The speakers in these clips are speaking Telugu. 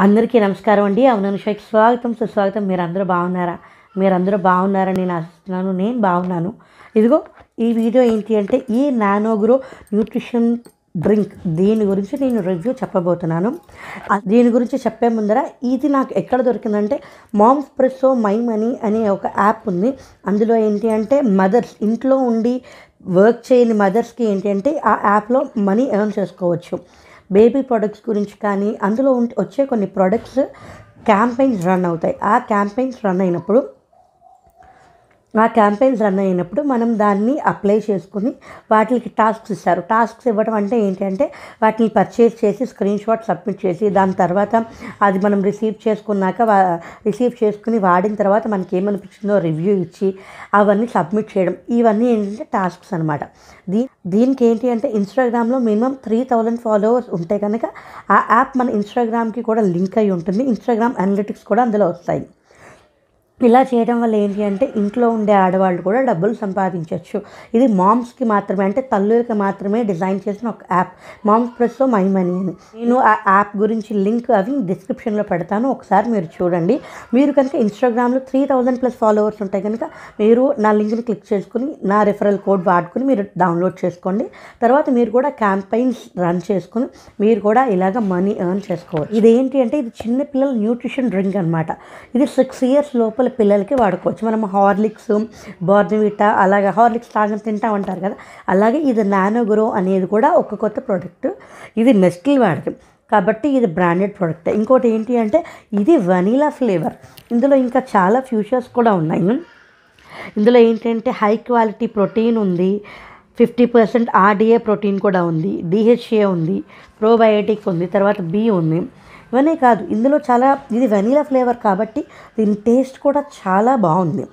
అందరికీ నమస్కారం అండి. అవునను షైకి స్వాగతం, సుస్వాగతం. మీరందరూ బాగున్నారా? మీరందరూ బాగున్నారని నేను ఆశిస్తున్నాను. నేను బాగున్నాను. ఇదిగో ఈ వీడియో ఏంటి అంటే ఈ నానోగ్రో న్యూట్రిషన్ డ్రింక్ దీని గురించి నేను రివ్యూ చెప్పబోతున్నాను. దీని గురించి చెప్పే ముందర ఇది నాకు ఎక్కడ దొరికిందంటే మామ్స్ప్రెస్సో మై మనీ అనే ఒక యాప్ ఉంది. అందులో ఏంటి అంటే మదర్స్ ఇంట్లో ఉండి వర్క్ చేయని మదర్స్కి ఏంటి అంటే ఆ యాప్లో మనీ ఎర్న్ చేసుకోవచ్చు. బేబీ ప్రొడక్ట్స్ గురించి కానీ అందులో వచ్చే కొన్ని ప్రొడక్ట్స్ క్యాంపెయిన్స్ రన్ అవుతాయి. ఆ క్యాంపెయిన్స్ రన్ అయినప్పుడు మనం దాన్ని అప్లై చేసుకుని వాటికి టాస్క్స్ ఇస్తారు. టాస్క్స్ ఇవ్వడం అంటే ఏంటి అంటే వాటిని పర్చేస్ చేసి స్క్రీన్ షాట్ సబ్మిట్ చేసి దాని తర్వాత అది మనం రిసీవ్ చేసుకుని వాడిన తర్వాత మనకి ఏమనిపించిందో రివ్యూ ఇచ్చి అవన్నీ సబ్మిట్ చేయడం, ఇవన్నీ ఏంటంటే టాస్క్స్ అనమాట. దీనికి ఏంటి అంటే ఇన్స్టాగ్రామ్లో మినిమం 3000 ఫాలోవర్స్ ఉంటే కనుక ఆ యాప్ మన ఇన్స్టాగ్రామ్కి కూడా లింక్ అయి ఉంటుంది. ఇన్స్టాగ్రామ్ అనలిటిక్స్ కూడా అందులో వస్తాయి. ఇలా చేయడం వల్ల ఏంటి అంటే ఇంట్లో ఉండే ఆడవాళ్ళు కూడా డబ్బులు సంపాదించవచ్చు. ఇది మామ్స్కి మాత్రమే, అంటే తల్లులకి మాత్రమే డిజైన్ చేసిన ఒక యాప్, మామ్స్ప్రెస్సో మై మనీ అని. నేను ఆ యాప్ గురించి లింక్ అవి డిస్క్రిప్షన్లో పెడతాను, ఒకసారి మీరు చూడండి. మీరు కనుక ఇన్స్టాగ్రామ్లో 3000+ ఫాలోవర్స్ ఉంటాయి కనుక మీరు నా లింక్ని క్లిక్ చేసుకుని నా రెఫరల్ కోడ్ వాడుకుని మీరు డౌన్లోడ్ చేసుకోండి. తర్వాత మీరు కూడా క్యాంపెయిన్స్ రన్ చేసుకుని మీరు కూడా ఇలాగ మనీ ఎర్న్ చేసుకోవచ్చు. ఇదేంటి అంటే ఇది చిన్నపిల్లల న్యూట్రిషన్ డ్రింక్ అనమాట. ఇది 6 years లోపల పిల్లలకి వాడుకోవచ్చు. మనం హార్లిక్స్, బోర్న్విటా అలాగే హార్లిక్స్ తింటా ఉంటారు కదా, అలాగే ఇది నానోగ్రో అనేది కూడా ఒక కొత్త ప్రోడక్ట్. ఇది నెస్టిల్ వాడతాం కాబట్టి ఇది బ్రాండెడ్ ప్రోడక్ట్. ఇంకోటి ఏంటి అంటే ఇది వనీలా ఫ్లేవర్. ఇందులో ఇంకా చాలా ఫ్యూచర్స్ కూడా ఉన్నాయి. ఇందులో ఏంటంటే హై క్వాలిటీ ప్రోటీన్ ఉంది, 50% RDA ప్రోటీన్ కూడా ఉంది, DHA ఉంది, ప్రోబయోటిక్ ఉంది, తర్వాత B ఉంది. ఇవన్నీ కాదు, ఇందులో ఇది వెనీలా ఫ్లేవర్ కాబట్టి దీని టేస్ట్ కూడా చాలా బాగుంది.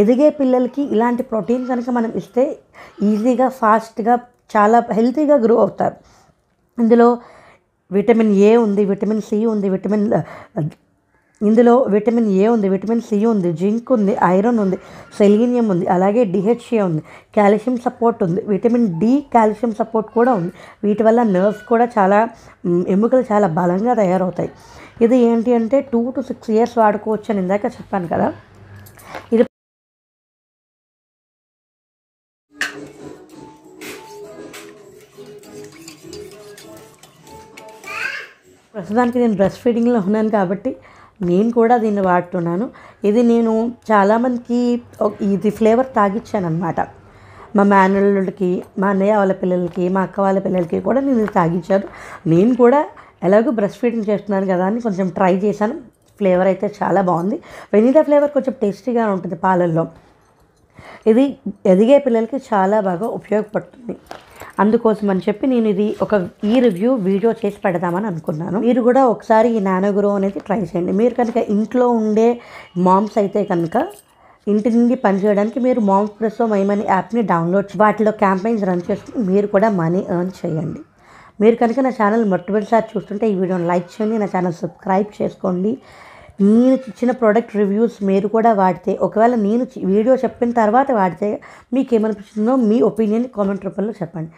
ఎదిగే పిల్లలకి ఇలాంటి ప్రోటీన్ కనుక మనం ఇస్తే ఈజీగా, ఫాస్ట్గా, చాలా హెల్తీగా గ్రో అవుతారు. ఇందులో విటమిన్ A ఉంది, విటమిన్ C ఉంది, ఇందులో విటమిన్ A ఉంది, విటమిన్ C ఉంది, జింక్ ఉంది, ఐరన్ ఉంది, సెలీనియం ఉంది, అలాగే DHA ఉంది, కాల్షియం సపోర్ట్ ఉంది, విటమిన్ D కాల్షియం సపోర్ట్ కూడా ఉంది. వీటి వల్ల నర్వ్స్ కూడా ఎముకలు చాలా బలంగా తయారవుతాయి. ఇది ఏంటి అంటే 2 to 6 years వాడుకోవచ్చు అని ఇందాక చెప్పాను కదా. ఇది ప్రస్తుతానికి నేను బ్రెస్ట్ ఫీడింగ్లో ఉన్నాను కాబట్టి నేను కూడా దీన్ని వాడుతున్నాను. ఇది నేను చాలామందికి ఇది ఫ్లేవర్ తాగిచ్చాను అనమాట. మా మేనల్లుడికి, మా అన్నయ్య వాళ్ళ పిల్లలకి, మా అక్క వాళ్ళ పిల్లలకి కూడా నేను ఇది తాగించాను. నేను కూడా ఎలాగో బ్రెస్ట్ ఫీడింగ్ చేస్తున్నాను కదా అని కొంచెం ట్రై చేశాను. ఫ్లేవర్ అయితే చాలా బాగుంది. వెనీలా ఫ్లేవర్ కొంచెం టేస్టీగా ఉంటుంది పాలల్లో. ఇది ఎదిగే పిల్లలకి చాలా బాగా ఉపయోగపడుతుంది. అందుకోసం అని చెప్పి నేను ఈ రివ్యూ వీడియో చేసి పెడదామని అనుకున్నాను. మీరు కూడా ఒకసారి ఈ నానోగ్రో అనేది ట్రై చేయండి. మీరు కనుక ఇంట్లో ఉండే మామ్స్ అయితే కనుక ఇంటి నుండి పనిచేయడానికి మీరు మామ్స్ప్రెస్సో మై మనీ యాప్ని డౌన్లోడ్ వాటిలో క్యాంపెయిన్స్ రన్ చేసుకుని మీరు కూడా మనీ ఎర్న్ చేయండి. మీరు కనుక నా ఛానల్ మొట్టమొదటిసారి చూస్తుంటే ఈ వీడియోని లైక్ చేయండి, నా ఛానల్ సబ్స్క్రైబ్ చేసుకోండి. నేను ఇచ్చిన ప్రోడక్ట్ రివ్యూస్ మీరు కూడా వాడితే, ఒకవేళ నేను వీడియో చెప్పిన తర్వాత వాడితే మీకు ఏమనిపిస్తుందో మీ ఒపీనియన్ కామెంట్ రూపంలో చెప్పండి.